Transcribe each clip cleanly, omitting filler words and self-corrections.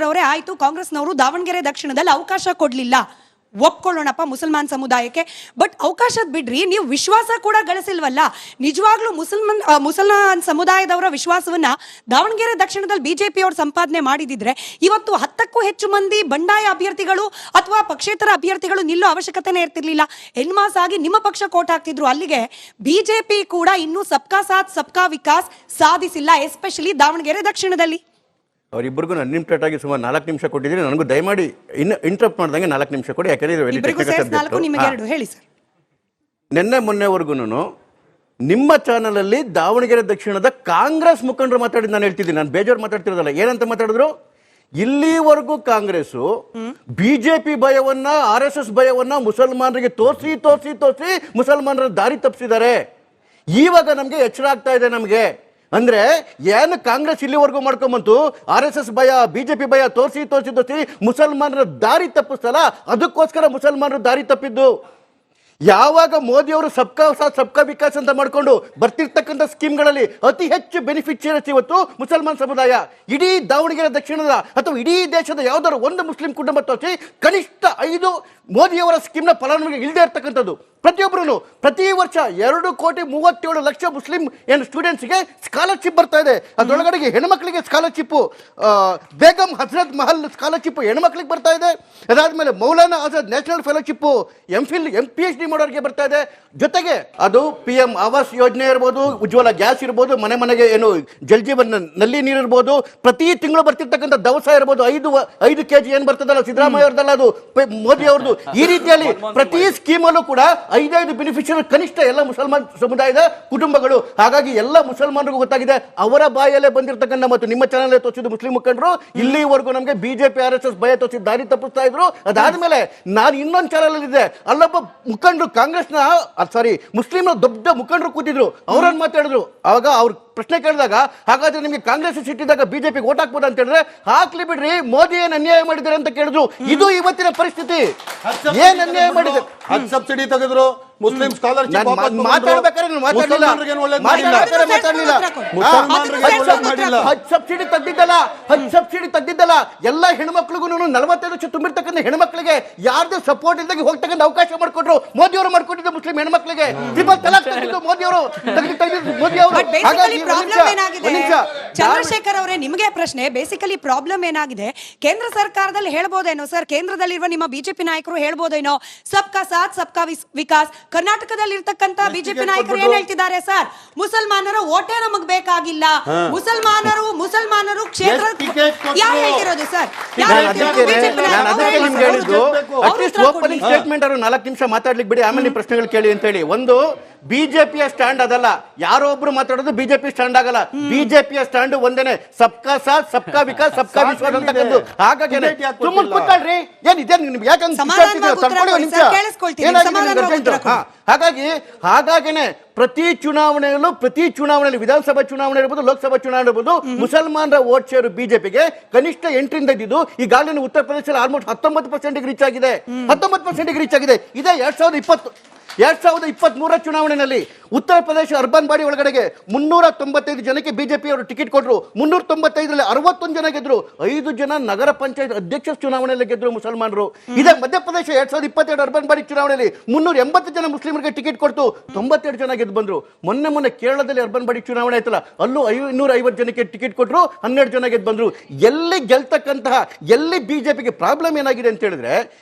ಚಂದ್ರಶೇಖರ್ ಅವರೇ ಆಯ್ತು ಕಾಂಗ್ರೆಸ್ನವರು ದಾವಣಗೆರೆ ದಕ್ಷಿಣದಲ್ಲಿ ಅವಕಾಶ ಕೊಡ್ಲಿಲ್ಲ, ಒಪ್ಕೊಳ್ಳೋಣಪ್ಪ ಮುಸಲ್ಮಾನ್ ಸಮುದಾಯಕ್ಕೆ, ಬಟ್ ಅವಕಾಶದ ಬಿಡ್ರಿ, ನೀವು ವಿಶ್ವಾಸ ಕೂಡ ಗಳಿಸಿಲ್ವಲ್ಲ. ನಿಜವಾಗ್ಲೂ ಮುಸಲ್ಮಾನ್ ಸಮುದಾಯದವರ ವಿಶ್ವಾಸವನ್ನ ದಾವಣಗೆರೆ ದಕ್ಷಿಣದಲ್ಲಿ ಬಿಜೆಪಿ ಅವರು ಸಂಪಾದನೆ ಮಾಡಿದಿದ್ರೆ ಇವತ್ತು 10ಕ್ಕೂ ಹೆಚ್ಚು ಮಂದಿ ಬಂಡಾಯ ಅಭ್ಯರ್ಥಿಗಳು ಅಥವಾ ಪಕ್ಷೇತರ ಅಭ್ಯರ್ಥಿಗಳು ನಿಲ್ಲೋ ಅವಶ್ಯಕತೆನೇ ಇರ್ತಿರ್ಲಿಲ್ಲ. ಎನ್ಮಾಸ್ ಆಗಿ ನಿಮ್ಮ ಪಕ್ಷ ಕೋಟ್ ಹಾಕ್ತಿದ್ರು. ಅಲ್ಲಿಗೆ ಬಿಜೆಪಿ ಕೂಡ ಇನ್ನೂ ಸಬ್ಕಾ ಸಾಥ್ ಸಬ್ಕಾ ವಿಕಾಸ್ ಸಾಧಿಸಿಲ್ಲ, ಎಸ್ಪೆಷಲಿ ದಾವಣಗೆರೆ ದಕ್ಷಿಣದಲ್ಲಿ. ಅವರಿಬ್ಬರಿಗೂ ಅನ್ಲಿಮಿಟೆಡ್ ಆಗಿ ಸುಮಾರು 4 ನಿಮಿಷ ಕೊಟ್ಟಿದ್ದೀನಿ. ನನಗೂ ದಯಮಾಡಿ ಇಂಟರಪ್ಟ್ ಮಾಡ್ದಂಗೆ 4 ನಿಮಿಷ ಕೊಡಿ, ಯಾಕಂದ್ರೆ ಹೇಳಿ ಸರ್. ನಿನ್ನೆ ಮೊನ್ನೆವರೆಗೂ ನಿಮ್ಮ ಚಾನಲ್ ಅಲ್ಲಿ ದಾವಣಗೆರೆ ದಕ್ಷಿಣದ ಕಾಂಗ್ರೆಸ್ ಮುಖಂಡರು ಮಾತಾಡಿದ್ದು ನಾನು ಹೇಳ್ತಿದ್ದೀನಿ. ನಾನು ಬೇಜಾರು ಮಾತಾಡ್ತಿರೋದಲ್ಲ. ಏನಂತ ಮಾತಾಡಿದ್ರು? ಇಲ್ಲಿವರೆಗೂ ಕಾಂಗ್ರೆಸ್ ಬಿಜೆಪಿ ಭಯವನ್ನ, RSS ಭಯವನ್ನ ಮುಸಲ್ಮಾನರಿಗೆ ತೋರಿಸಿ ಮುಸಲ್ಮಾನರ ದಾರಿ ತಪ್ಪಿಸಿದ್ದಾರೆ. ಇವಾಗ ನಮ್ಗೆ ಎಚ್ಚರ ಆಗ್ತಾ ಇದೆ. ನಮ್ಗೆ ಅಂದ್ರೆ ಏನು ಕಾಂಗ್ರೆಸ್ ಇಲ್ಲಿವರೆಗೂ ಮಾಡ್ಕೊಂಬಂತು, RSS ಭಯ, ಬಿಜೆಪಿ ಭಯ ತೋರಿಸಿ ಮುಸಲ್ಮಾನರ ದಾರಿ ತಪ್ಪಿಸ್ತಲ್ಲ, ಅದಕ್ಕೋಸ್ಕರ ಮುಸಲ್ಮಾನರು ದಾರಿ ತಪ್ಪಿದ್ದು. ಯಾವಾಗ ಮೋದಿಯವರು ಸಬ್ಕಾ ಸಾಥ್ ಸಬ್ಕಾ ವಿಕಾಸ್ ಅಂತ ಮಾಡ್ಕೊಂಡು ಬರ್ತಿರ್ತಕ್ಕಂಥ ಸ್ಕೀಮ್ಗಳಲ್ಲಿ ಅತಿ ಹೆಚ್ಚು ಬೆನಿಫಿಷಿಯರ್ಸ್ ಇವತ್ತು ಮುಸಲ್ಮಾನ್ ಸಮುದಾಯ. ಇಡೀ ದಾವಣಗೆರೆ ದಕ್ಷಿಣದ ಅಥವಾ ಇಡೀ ದೇಶದ ಯಾವ್ದಾದ್ರು ಒಂದು ಮುಸ್ಲಿಂ ಕುಟುಂಬ ತೋರಿಸಿ ಕನಿಷ್ಠ 5 ಮೋದಿಯವರ ಸ್ಕೀಮ್ನ ಫಲಾನುಭವಿಗೆ ಇಲ್ಲದೆ ಇರ್ತಕ್ಕಂಥದ್ದು. ಪ್ರತಿಯೊಬ್ಬರು ಪ್ರತಿ ವರ್ಷ 2,37,00,000 ಮುಸ್ಲಿಂ ಏನು ಸ್ಟೂಡೆಂಟ್ಸ್ಗೆ ಸ್ಕಾಲರ್ಶಿಪ್ ಬರ್ತಾ ಇದೆ. ಅದರೊಳಗಡೆಗೆ ಹೆಣ್ಮಕ್ಳಿಗೆ ಸ್ಕಾಲರ್ಶಿಪ್, ಬೇಗಂ ಹಜರತ್ ಮಹಲ್ ಸ್ಕಾಲರ್ಶಿಪ್ ಹೆಣ್ಮಕ್ಳಿಗೆ ಬರ್ತಾ ಇದೆ. ಅದಾದ್ಮೇಲೆ Maulana Azad national fellowship MPhil PhD ಮಾಡೋರಿಗೆ ಬರ್ತಾ ಇದೆ. ಜೊತೆಗೆ ಅದು PM ಆವಾಸ್ ಯೋಜನೆ ಇರ್ಬೋದು, ಉಜ್ವಲ ಗ್ಯಾಸ್ ಇರ್ಬೋದು, ಮನೆ ಮನೆಗೆ ಏನು ಜಲ್ ಜೀವನ್ ನಲ್ಲಿ ನೀರು ಇರ್ಬೋದು, ಪ್ರತಿ ತಿಂಗಳು ಬರ್ತಿರ್ತಕ್ಕಂಥ ದವಸ ಇರ್ಬೋದು, 5 kg ಏನು ಬರ್ತದಲ್ಲ ಸಿದ್ದರಾಮಯ್ಯ ಅವ್ರದಲ್ಲ, ಅದು ಮೋದಿ ಅವ್ರದ್ದು. ಈ ರೀತಿಯಲ್ಲಿ ಪ್ರತಿ ಸ್ಕೀಮಲ್ಲೂ ಕೂಡ 5 ಬೆನಿಫಿಷಿಯರಿ ಕನಿಷ್ಠ ಎಲ್ಲ ಮುಸಲ್ಮಾನ್ ಸಮುದಾಯದ ಕುಟುಂಬಗಳು. ಹಾಗಾಗಿ ಎಲ್ಲ ಮುಸಲ್ಮಾನರಿಗೂ ಗೊತ್ತಾಗಿದೆ. ಅವರ ಬಾಯಲ್ಲೇ ಬಂದಿರತಕ್ಕಂಥ ಮತ್ತು ನಿಮ್ಮ ಚಾನಲ್ ತೋರಿಸಿದ ಮುಸ್ಲಿಂ ಮುಖಂಡರು ಇಲ್ಲಿವರೆಗೂ ನಮಗೆ ಬಿಜೆಪಿ RSS ಭಯ ತೋರಿಸಿ ದಾರಿ ತಪ್ಪಿಸ್ತಾ ಇದ್ರು. ಅದಾದ್ಮೇಲೆ ನಾನು ಇನ್ನೊಂದು ಚಾನಲ್ ಅಲ್ಲಿ ಇದ್ದೆ, ಅಲ್ಲೊಬ್ಬ ಮುಖಂಡರು ಕಾಂಗ್ರೆಸ್ನ ಮುಸ್ಲಿಂ ದೊಡ್ಡ ಮುಖಂಡರು ಕೂತಿದ್ರು. ಅವ್ರನ್ನ ಮಾತಾಡಿದ್ರು. ಅವಾಗ ಅವ್ರ ಪ್ರಶ್ನೆ ಕೇಳಿದಾಗ, ಹಾಗಾದ್ರೆ ನಿಮಗೆ ಕಾಂಗ್ರೆಸ್ ಸಿಟ್ಟಿದಾಗ ಬಿಜೆಪಿಗೆ ಓಟ್ ಹಾಕ್ಬೋದು ಅಂತ ಹೇಳಿದ್ರೆ, ಹಾಕ್ಲಿ ಬಿಡ್ರಿ, ಮೋದಿ ಏನ್ ಅನ್ಯಾಯ ಮಾಡಿದ್ದಾರೆ ಅಂತ ಕೇಳಿದ್ರು. ಇದು ಇವತ್ತಿನ ಪರಿಸ್ಥಿತಿ. ಏನ್ ಅನ್ಯಾಯ ಮಾಡಿದ್ರು? ಸಬ್ಸಿಡಿ ತೆಗೆದ್ರು, ಮುಸ್ಲಿಂ ಸ್ಕಾಲರ್ಶಿಪ್ ಮಾತಾಡ್ಬೇಕಾದ್ರೆ ಸಬ್ಸಿಡಿ ತೆಗ್ದಿದ್ದಲ್ಲ. ಎಲ್ಲ ಹೆಣ್ಮಕ್ಳಿಗೂ 45 ವರ್ಷ ತುಂಬಿರ್ತಕ್ಕಂಥ ಹೆಣ್ಮಕ್ಳಿಗೆ ಯಾರ್ದು ಸಪೋರ್ಟ್ ಇಲ್ದಾಗ ಹೋಗ್ತಕ್ಕಂಥ ಅವಕಾಶ ಮಾಡಿಕೊಟ್ರು ಮೋದಿ ಅವರು. ಮಾಡ್ಕೊಟ್ಟಿದ್ದು ಮುಸ್ಲಿಂ ಹೆಣ್ಮಕ್ಳಿಗೆ ಟ್ರಿಪಲ್ ತಲಾಕ್ ತೆಗೆದಿದ್ದು ಮೋದಿ ಅವರು. ಚಂದ್ರಶೇಖರ್ ಅವರೇ, ನಿಮಗೆ ಪ್ರಶ್ನೆ. ಬೇಸಿಕಲಿ ಪ್ರಾಬ್ಲಮ್ ಏನಾಗಿದೆ, ಕೇಂದ್ರ ಸರ್ಕಾರದಲ್ಲಿ ಹೇಳ್ಬೋದೇನೋ ಸರ್, ಕೇಂದ್ರದಲ್ಲಿರುವ ನಿಮ್ಮ ಬಿಜೆಪಿ ನಾಯಕರು ಹೇಳ್ಬೋದೇನೋ ಸಬ್ಕಾ ಸಾಥ್ ಸಬ್ಕಾ ವಿಕಾಸ್. ಕರ್ನಾಟಕದಲ್ಲಿ ಇರ್ತಕ್ಕಂಥ ಬಿಜೆಪಿ ನಾಯಕರು ಏನ್ ಹೇಳ್ತಿದ್ದಾರೆ ಸರ್? ಮುಸಲ್ಮಾನರ ಓಟೇ ನಮಗ್ ಬೇಕಾಗಿಲ್ಲ, ಮುಸಲ್ಮಾನರು ಕ್ಷೇತ್ರ ಯಾರು ಹೇಳ್ತಿರೋದು ಸರ್? ಓಪನಿಂಗ್ ಸ್ಟೇಟ್ಮೆಂಟ್ ಅವರು 4 ನಿಮಿಷ ಮಾತಾಡ್ಲಿಕ್ಕೆ ಬಿಡಿ, ಆಮೇಲೆ ಪ್ರಶ್ನೆಗಳು ಕೇಳಿ ಅಂತ ಹೇಳಿ. ಒಂದು ಬಿಜೆಪಿಯ ಸ್ಟ್ಯಾಂಡ್ ಅದಲ್ಲ, ಯಾರೋ ಒಬ್ರು ಮಾತಾಡೋದು ಬಿಜೆಪಿ ಸ್ಟ್ಯಾಂಡ್ ಆಗಲ್ಲ. ಬಿಜೆಪಿಯ ಸ್ಟ್ಯಾಂಡ್ ಒಂದೇನೆ, ಸಬ್ಕಾ ಸಾಥ್ ಸಬ್ಕಾ ವಿಕಾಸ್ ಸಬ್ಕಾ ವಿಶ್ವಾಸ್ ಅಂತಕ್ಕಂಥದ್ದು. ಹಾಗಾಗಿ ಸುಮ್ಮನೆ ಕೂತ್ಕೊಳ್ರಿ, ಏನಿದೆ ನಿಮ್ಗೆ ಯಾಕಂದ್ರೆ ಹಾಗಾಗಿನೇ ಪ್ರತಿ ಚುನಾವಣೆಯಲ್ಲಿ ವಿಧಾನಸಭಾ ಚುನಾವಣೆ ಇರ್ಬೋದು, ಲೋಕಸಭಾ ಚುನಾವಣೆ ಇರ್ಬೋದು, ಮುಸಲ್ಮಾನರ ವೋಟ್ ಶೇರ್ ಬಿಜೆಪಿಗೆ ಕನಿಷ್ಠ 8ರಿಂದ ಇದ್ದಿದ್ದು ಈಗಾಗಲೇ ಉತ್ತರ ಪ್ರದೇಶದಲ್ಲಿ ಆಲ್ಮೋಸ್ಟ್ 19% ರೀಚ್ ಆಗಿದೆ. 19% ರೀಚ್ ಆಗಿದೆ. ಇದೇ 2023 ಚುನಾವಣೆಯಲ್ಲಿ ಉತ್ತರ ಪ್ರದೇಶ ಅರ್ಬನ್ ಬಾಡಿ ಒಳಗಡೆಗೆ 395 ಜನಕ್ಕೆ ಬಿಜೆಪಿ ಅವರು ಟಿಕೆಟ್ ಕೊಟ್ಟರು. 395ರಲ್ಲಿ 61 ಜನ ಗೆದ್ರು. 5 ಜನ ನಗರ ಪಂಚಾಯತ್ ಅಧ್ಯಕ್ಷ ಚುನಾವಣೆಯಲ್ಲಿ ಗೆದ್ರು ಮುಸಲ್ಮಾನರು. ಇದೇ ಮಧ್ಯಪ್ರದೇಶ 2022 ಅರ್ಬನ್ ಬಾಡಿ ಚುನಾವಣೆಯಲ್ಲಿ 380 ಜನ ಮುಸ್ಲಿಮರಿಗೆ ಟಿಕೆಟ್ ಕೊಡ್ತು, 92 ಜನ ಗೆದ್ದು ಬಂದ್ರು. ಮೊನ್ನೆ ಕೇರಳದಲ್ಲಿ ಅರ್ಬನ್ ಬಾಡಿ ಚುನಾವಣೆ ಆಯ್ತಲ್ಲ, ಅಲ್ಲೂ 550 ಜನಕ್ಕೆ ಟಿಕೆಟ್ ಕೊಟ್ಟರು, 12 ಜನ ಗೆದ್ದು ಬಂದ್ರು. ಎಲ್ಲಿ ಗೆಲ್ತಕ್ಕಂತಹ ಎಲ್ಲಿ ಬಿಜೆಪಿಗೆ ಪ್ರಾಬ್ಲಮ್ ಏನಾಗಿದೆ ಅಂತ ಹೇಳಿದ್ರೆ,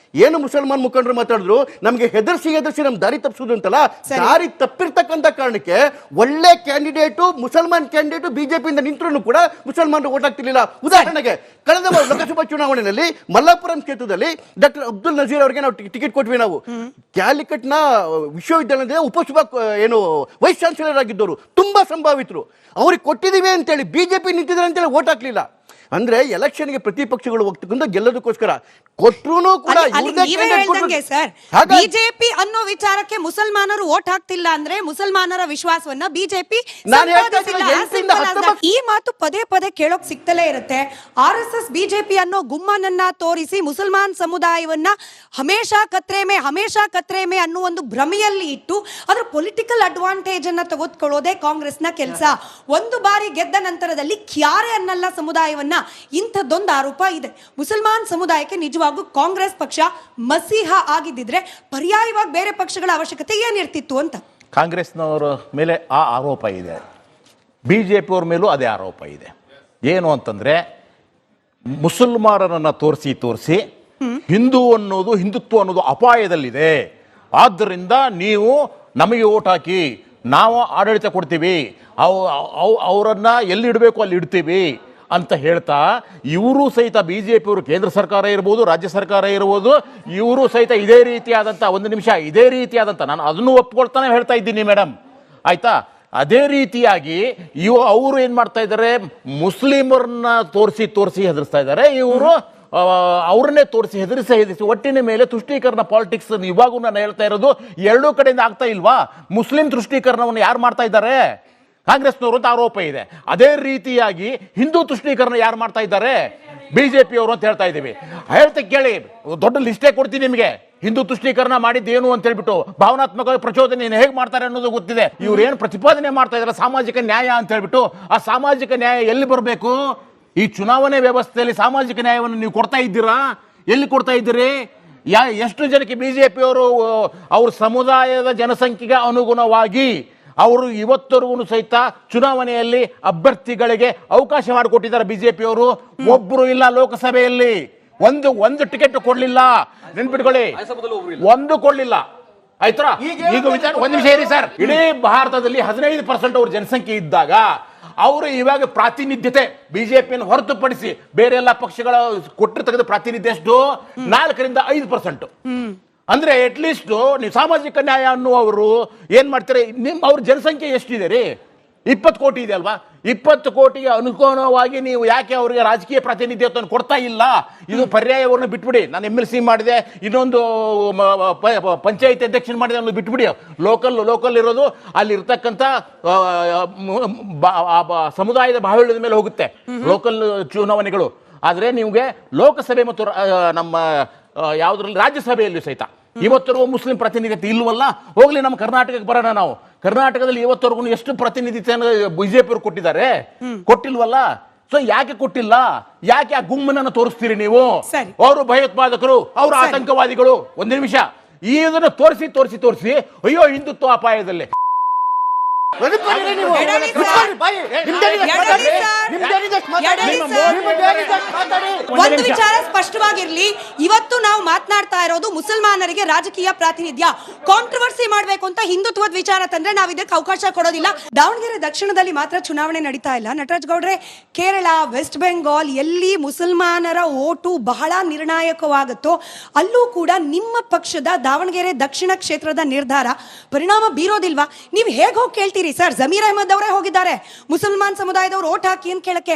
ಏನು ಮುಸಲ್ಮಾನ್ ಮುಖಂಡರು ಮಾತಾಡಿದ್ರು, ನಮ್ಗೆ ಹೆದರ್ಸಿ ನಮ್ಮ ದಾರಿ ತಪ್ಪಿಸುದು ಅಂತಲ್ಲ, ದಾರಿ ತಪ್ಪಿರ್ತಕ್ಕಂಥ ಕಾರಣಕ್ಕೆ ಒಳ್ಳೆ ಕ್ಯಾಂಡಿಡೇಟು ಮುಸಲ್ಮಾನ್ ಕ್ಯಾಂಡಿಡೇಟ್ ಬಿಜೆಪಿಯಿಂದ ನಿಂತರೂ ಕೂಡ ಮುಸಲ್ಮಾನರು ಓಟ್ ಹಾಕ್ತಿರ್ಲಿಲ್ಲ. ಉದಾಹರಣೆಗೆ ಕಳೆದ ಲೋಕಸಭಾ ಚುನಾವಣೆಯಲ್ಲಿ ಮಲ್ಲಾಪುರಂ ಕ್ಷೇತ್ರದಲ್ಲಿ ಡಾಕ್ಟರ್ ಅಬ್ದುಲ್ ನಜೀರ್ ಅವರಿಗೆ ನಾವು ಟಿಕೆಟ್ ಕೊಟ್ವಿ. ನಾವು ಕ್ಯಾಲಿಕಟ್ ನ ವಿಶ್ವವಿದ್ಯಾಲಯದ ಏನು ವೈಸ್ ಚಾನ್ಸಲರ್ ಆಗಿದ್ದವರು, ತುಂಬಾ ಸಂಭಾವಿತರು. ಅವ್ರಿಗೆ ಕೊಟ್ಟಿದೀವಿ ಅಂತೇಳಿ ಬಿಜೆಪಿ ನಿಂತಿದ್ದಾರೆ ಅಂತೇಳಿ ಓಟ್ ಹಾಕ್ಲಿಲ್ಲ. ಅಂದ್ರೆ ಎಲೆಕ್ಷನ್ಗೆ ಪ್ರತಿಪಕ್ಷಗಳು ಹೋಗ್ತಕ್ಕಂಥ ಗೆಲ್ಲೋದಕ್ಕೋಸ್ಕರ ಕೊಟ್ಟರು ಕೂಡ ಬಿಜೆಪಿ ಅನ್ನೋ ವಿಚಾರಕ್ಕೆ ಮುಸಲ್ಮಾನರು ಓಟ್ ಹಾಕ್ತಿಲ್ಲ ಅಂದ್ರೆ ಮುಸಲ್ಮಾನರ ವಿಶ್ವಾಸವನ್ನ ಬಿಜೆಪಿ ಈ ಮಾತು ಪದೇ ಕೇಳೋಕ್ ಸಿಗ್ತಲೇ ಇರುತ್ತೆ. RSS ಬಿಜೆಪಿ ಅನ್ನೋ ಗುಮ್ಮನನ್ನ ತೋರಿಸಿ ಮುಸಲ್ಮಾನ್ ಸಮುದಾಯವನ್ನ ಹಮೇಶಾ ಕತ್ರೇಮೆ ಅನ್ನೋ ಒಂದು ಭ್ರಮೆಯಲ್ಲಿ ಇಟ್ಟು ಅದರ ಪೊಲಿಟಿಕಲ್ ಅಡ್ವಾಂಟೇಜ್ ಅನ್ನ ತೆಗೆದುಕೊಳ್ಳೋದೇ ಕಾಂಗ್ರೆಸ್ನ ಕೆಲಸ. ಒಂದು ಬಾರಿ ಗೆದ್ದ ನಂತರದಲ್ಲಿ ಕ್ಯಾರೆ ಅನ್ನಲ್ಲ ಸಮುದಾಯವನ್ನ ಇಂಥದ್ದೊಂದು ಆರೋಪ ಇದೆ. ಮುಸಲ್ಮಾನ್ ಸಮುದಾಯಕ್ಕೆ ನಿಜವಾಗೂ ಕಾಂಗ್ರೆಸ್ ಪಕ್ಷ ಮಸೀಹ ಆಗಿದ್ದಿದ್ರೆ ಪರ್ಯಾಯವಾಗಿ ಬೇರೆ ಪಕ್ಷಗಳ ಅವಶ್ಯಕತೆ ಏನಿರ್ತಿತ್ತು ಅಂತ. ಕಾಂಗ್ರೆಸ್ನವರ ಮೇಲೆ ಆ ಆರೋಪ ಇದೆ, BJP ಮೇಲೂ ಅದೇ ಆರೋಪ ಇದೆ. ಏನು ಅಂತಂದ್ರೆ ಮುಸಲ್ಮಾನರನ್ನ ತೋರಿಸಿ ಹಿಂದೂ ಅನ್ನೋದು ಹಿಂದುತ್ವ ಅನ್ನೋದು ಅಪಾಯದಲ್ಲಿದೆ, ಆದ್ದರಿಂದ ನೀವು ನಮಗೆ ಓಟ್ ಹಾಕಿ, ನಾವು ಆಡಳಿತ ಕೊಡ್ತೀವಿ, ಅವರನ್ನ ಎಲ್ಲಿ ಇಡಬೇಕು ಅಲ್ಲಿ ಇಡ್ತೀವಿ ಅಂತ ಹೇಳ್ತಾ ಇವರು ಸಹಿತ BJP ಕೇಂದ್ರ ಸರ್ಕಾರ ಇರ್ಬೋದು, ರಾಜ್ಯ ಸರ್ಕಾರ ಇರ್ಬೋದು, ಇವರು ಸಹಿತ ಇದೇ ರೀತಿಯಾದಂಥ ಒಂದು ನಿಮಿಷ ಇದೇ ರೀತಿಯಾದಂಥ, ನಾನು ಅದನ್ನು ಒಪ್ಕೊಳ್ತಾನೆ ಹೇಳ್ತಾ ಇದ್ದೀನಿ ಮೇಡಮ್, ಆಯ್ತಾ. ಅದೇ ರೀತಿಯಾಗಿ ಅವರು ಏನು ಮಾಡ್ತಾ ಇದ್ದಾರೆ, ಮುಸ್ಲಿಮರನ್ನ ತೋರಿಸಿ ಹೆದರಿಸ್ತಾ ಇದ್ದಾರೆ. ಇವರು ಅವ್ರನ್ನೇ ತೋರಿಸಿ ಹೆದರಿಸಿ ಒಟ್ಟಿನ ಮೇಲೆ ತುಷ್ಟೀಕರಣ ಪಾಲಿಟಿಕ್ಸ್ ಇವಾಗೂ ನಾನು ಹೇಳ್ತಾ ಇರೋದು ಎರಡೂ ಕಡೆಯಿಂದ ಆಗ್ತಾ ಇಲ್ವಾ? ಮುಸ್ಲಿಂ ತುಷ್ಟೀಕರಣವನ್ನು ಯಾರು ಮಾಡ್ತಾ ಇದ್ದಾರೆ? ಕಾಂಗ್ರೆಸ್ನವರು ಅಂತ ಆರೋಪ ಇದೆ. ಅದೇ ರೀತಿಯಾಗಿ ಹಿಂದೂ ತುಷ್ಟೀಕರಣ ಯಾರು ಮಾಡ್ತಾ ಇದ್ದಾರೆ? BJP ಅವರು ಅಂತ ಹೇಳ್ತಾ ಇದ್ದೀವಿ. ಹೇಳ್ತಾ ಕೇಳಿ, ದೊಡ್ಡ ಲಿಸ್ಟೇ ಕೊಡ್ತೀನಿ ನಿಮಗೆ. ಹಿಂದೂ ತುಷ್ಟೀಕರಣ ಮಾಡಿದ್ದೇನು ಅಂತ ಹೇಳ್ಬಿಟ್ಟು ಭಾವನಾತ್ಮಕ ಪ್ರಚೋದನೆ ಹೇಗೆ ಮಾಡ್ತಾರೆ ಅನ್ನೋದು ಗೊತ್ತಿದೆ. ಇವ್ರು ಏನು ಪ್ರತಿಪಾದನೆ ಮಾಡ್ತಾ ಇದ್ದಾರೆ ಸಾಮಾಜಿಕ ನ್ಯಾಯ ಅಂತ ಹೇಳ್ಬಿಟ್ಟು, ಆ ಸಾಮಾಜಿಕ ನ್ಯಾಯ ಎಲ್ಲಿ ಬರಬೇಕು? ಈ ಚುನಾವಣೆ ವ್ಯವಸ್ಥೆಯಲ್ಲಿ ಸಾಮಾಜಿಕ ನ್ಯಾಯವನ್ನು ನೀವು ಕೊಡ್ತಾ ಇದ್ದೀರಾ? ಎಲ್ಲಿ ಕೊಡ್ತಾ ಇದ್ದೀರಿ? ಎಷ್ಟು ಜನಕ್ಕೆ BJP ಅವರು ಅವ್ರ ಸಮುದಾಯದ ಜನಸಂಖ್ಯೆಗೆ ಅನುಗುಣವಾಗಿ ಅವರು ಇವತ್ತರೆಗೂ ಸಹಿತ ಚುನಾವಣೆಯಲ್ಲಿ ಅಭ್ಯರ್ಥಿಗಳಿಗೆ ಅವಕಾಶ ಮಾಡಿಕೊಟ್ಟಿದ್ದಾರೆ BJP ಅವರು. ಒಬ್ಬರು ಇಲ್ಲ ಲೋಕಸಭೆಯಲ್ಲಿ, ಒಂದು ಟಿಕೆಟ್ ಕೊಡ್ಲಿಲ್ಲ, ನೆನ್ಪಿಟ್ಕೊಳ್ಳಿ, ಒಂದು ಕೊಡ್ಲಿಲ್ಲ, ಆಯ್ತಾ? ಈಗ ವಿಚಾರ ಒಂದು ನಿಮಿಷ ಇರಿ ಸರ್. ಇಡೀ ಭಾರತದಲ್ಲಿ 15% ಅವ್ರ ಜನಸಂಖ್ಯೆ ಇದ್ದಾಗ ಅವರು ಇವಾಗ ಪ್ರಾತಿನಿಧ್ಯತೆ BJP ಹೊರತುಪಡಿಸಿ ಬೇರೆ ಎಲ್ಲ ಪಕ್ಷಗಳ ಕೊಟ್ಟರೆ ತೆಗೆದು ಪ್ರಾತಿನಿಧ್ಯ ಎಷ್ಟು? 4-5%. ಅಂದ್ರೆ ಅಟ್ಲೀಸ್ಟ್ ನೀವು ಸಾಮಾಜಿಕ ನ್ಯಾಯ ಅನ್ನುವರು ಏನ್ ಮಾಡ್ತಾರೆ? ಅವ್ರ ಜನಸಂಖ್ಯೆ ಎಷ್ಟಿದೆ ರೀ? 20 ಕೋಟಿ ಇದೆ ಅಲ್ವಾ? 20 ಕೋಟಿಗೆ ಅನುಗುಣವಾಗಿ ನೀವು ಯಾಕೆ ಅವರಿಗೆ ರಾಜಕೀಯ ಪ್ರಾತಿನಿಧ್ಯವನ್ನು ಕೊಡ್ತಾ ಇಲ್ಲ? ಇದು ಪರ್ಯಾಯವನ್ನು ಬಿಟ್ಬಿಡಿ. ನಾನು MLC ಮಾಡಿದೆ, ಇನ್ನೊಂದು ಪಂಚಾಯತ್ ಅಧ್ಯಕ್ಷನ್ ಮಾಡಿದೆ ಅನ್ನೋದು ಬಿಟ್ಬಿಡಿ. ಲೋಕಲ್ ಇರೋದು ಅಲ್ಲಿ ಇರ್ತಕ್ಕಂಥ ಸಮುದಾಯದ ಬಾಹುಳ್ಯದ ಮೇಲೆ ಹೋಗುತ್ತೆ ಲೋಕಲ್ ಚುನಾವಣೆಗಳು. ಆದರೆ ನಿಮಗೆ ಲೋಕಸಭೆ ಮತ್ತು ನಮ್ಮ ಯಾವುದ್ರಲ್ಲಿ ರಾಜ್ಯಸಭೆಯಲ್ಲಿ ಸಹಿತ ಇವತ್ತರೆಗೂ ಮುಸ್ಲಿಂ ಪ್ರಾತಿನಿಧ್ಯತೆ ಇಲ್ವಲ್ಲ. ಹೋಗ್ಲಿ, ನಮ್ಮ ಕರ್ನಾಟಕಕ್ಕೆ ಬರೋಣ. ನಾವು ಕರ್ನಾಟಕದಲ್ಲಿ ಇವತ್ತರೆಗೂ ಎಷ್ಟು ಪ್ರಾತಿನಿಧ್ಯತೆ BJP ಅವರು ಕೊಟ್ಟಿದ್ದಾರೆ? ಕೊಟ್ಟಿಲ್ವಲ್ಲ. ಸೊ ಯಾಕೆ ಕೊಟ್ಟಿಲ್ಲ? ಯಾಕೆ ಆ ಗುಮ್ಮನನ್ನು ತೋರಿಸ್ತೀರಿ ನೀವು? ಅವರು ಭಯೋತ್ಪಾದಕರು, ಅವರು ಆತಂಕವಾದಿಗಳು. ಒಂದು ನಿಮಿಷ, ಇದನ್ನು ತೋರಿಸಿ ಅಯ್ಯೋ ಹಿಂದುತ್ವ ಅಪಾಯದಲ್ಲಿ. ಒಂದು ವಿಚಾರ ಸ್ಪಷ್ಟವಾಗಿರ್ಲಿ, ಇವತ್ತು ನಾವು ಮಾತನಾಡ್ತಾ ಇರೋದು ಮುಸಲ್ಮಾನರಿಗೆ ರಾಜಕೀಯ ಪ್ರಾತಿನಿಧ್ಯ. ಕಾಂಟ್ರವರ್ಸಿ ಮಾಡಬೇಕು ಅಂತ ಹಿಂದುತ್ವದ ವಿಚಾರ ತಂದ್ರೆ ನಾವು ಇದಕ್ಕೆ ಅವಕಾಶ ಕೊಡೋದಿಲ್ಲ. ದಾವಣಗೆರೆ ದಕ್ಷಿಣದಲ್ಲಿ ಮಾತ್ರ ಚುನಾವಣೆ ನಡೀತಾ ಇಲ್ಲ ನಟರಾಜ್ ಗೌಡ್ರೆ. ಕೇರಳ, ವೆಸ್ಟ್ ಬೆಂಗಾಲ್ ಎಲ್ಲಿ ಮುಸಲ್ಮಾನರ ಓಟು ಬಹಳ ನಿರ್ಣಾಯಕವಾಗುತ್ತೋ ಅಲ್ಲೂ ಕೂಡ ನಿಮ್ಮ ಪಕ್ಷದ ದಾವಣಗೆರೆ ದಕ್ಷಿಣ ಕ್ಷೇತ್ರದ ನಿರ್ಧಾರ ಪರಿಣಾಮ ಬೀರೋದಿಲ್ವಾ? ನೀವು ಹೇಗೆ ಹೋಗಿ ಕೇಳ್ತೀರಿ ಸರ್? ಜಮೀರ್ ಅಹಮದ್ ಅವರೇ ಹೋಗಿದ್ದಾರೆ ಮುಸಲ್ಮಾನ್ ಸಮುದಾಯದವರು ಓಟ್ ಹಾಕಿ ಅಂತ ಕೇಳಕ್ಕೆ.